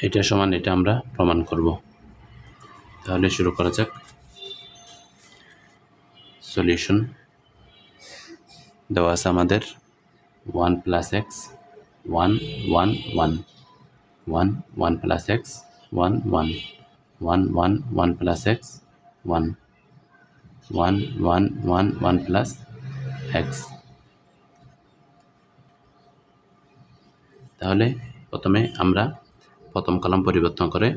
এটা সমান এটা আমরা প্রমাণ করব। তাহলে শুরু করা যাক। সলিউশন দেওয়া আছে আমাদের 1 + x 1 1 1 1 1 + x 1 1 1 1 1 + x 1 1 1 1 1 + x। তাহলে প্রথমে আমরা প্রথম কলাম পরিবর্তন করে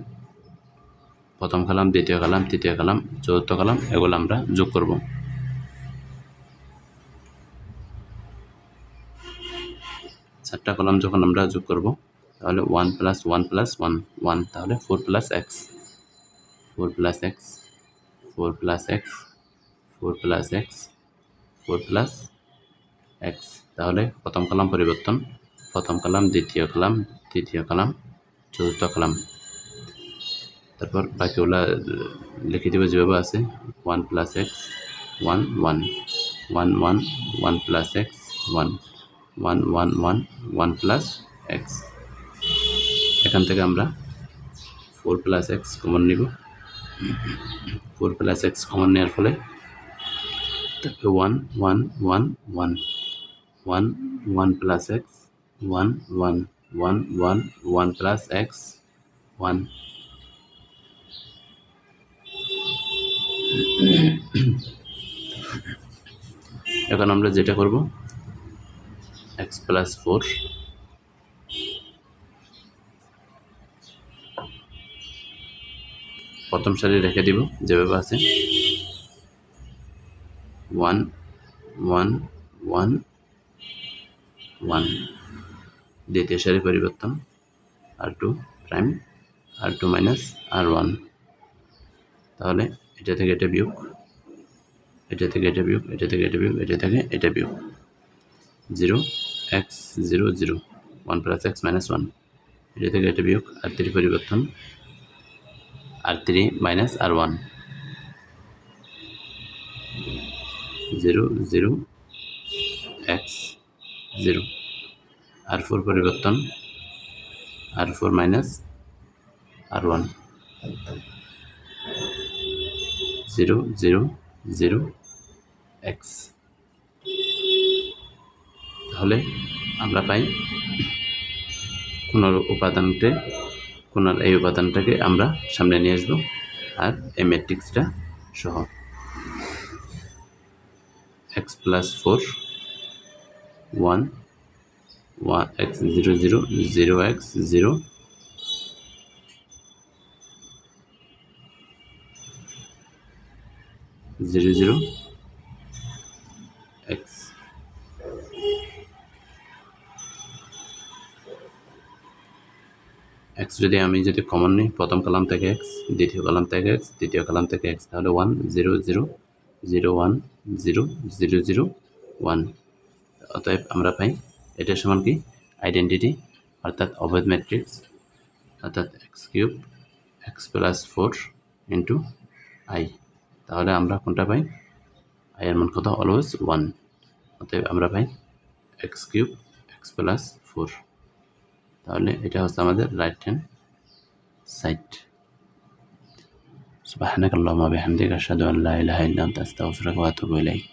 প্রথম কলাম, দ্বিতীয় কলাম, তৃতীয় কলাম, চতুর্থ কলাম এগুলো আমরা যোগ করব। চারটা কলাম যখন আমরা যোগ করব তাহলে 1 + 1 + 1 1, তাহলে 4 + x 4 + x 4 + x 4 + x 4 + x। তাহলে প্রথম কলাম পরিবর্তন, প্রথম কলাম, দ্বিতীয় কলাম, তৃতীয় কলাম, চতুর্থ কলাম। তারপর বাকিগুলা লিখে দেবো যেভাবে আছে। 1 + x 1 1 1 1 1 + x 1 1 1 1 1 + x। এখান থেকে আমরা 4 + x কমন নিব। 4 + x কমন নেওয়ার ফলে 1 1 1 1 1 1 + x 1 1 1 1 1 + x 1। এখন আমরা যেটা করব x + 4 প্রথম সারি রেখে দিব যেভাবে আছে। 1 1 1 1। দ্বিতীয় সারি পরিবর্তন r2 প্রাইম r2 - r1। তাহলে এটা থেকে এটা বিয়োগ, এটা থেকে এটা বিয়োগ, এটা থেকে এটা বিয়োগ, এটা থেকে এটা বিয়োগ। 0 x 0 0 1 + x - 1। এটা থেকে এটা বিয়োগ, r3 পরিবর্তন r3 - r1 0 0 x 0। r4 পরিবর্তন r4 - r1 0 0 0 x। তাহলে আমরা পাই কোণের এই উপাদানটাকে আমরা সামনে নিয়ে আসবো আর এই ম্যাট্রিক্সটা সহ। x + 4 1 1 x 0 0 0 x 0 0 0 x। x যদি কমন নিই, প্রথম কলাম থেকে x, দ্বিতীয় কলাম থেকে x, তৃতীয় কলাম থেকে x, তাহলে 1 0 0 0 1 0 0 0 1। অতএব আমরা পাই এটা সমান কি আইডেন্টিটি, অর্থাৎ অবৈধ ম্যাট্রিক্স, অর্থাৎ x³ x + 4 × i। তাহলে আমরা কোনটা পাই? i এর মান কত? অলওয়েজ 1। অতএব আমরা পাই x³ x + 4। তাহলে এটা হচ্ছে আমাদের রাইট হ্যান্ড সাইড। সুবহানাকাল্লাহুম্মা ওয়া বিহামদিকা আশহাদু আল্লা ইলাহা ইল্লা আনতা আস্তাগফিরুকা ওয়া আতুবু ইলাইক।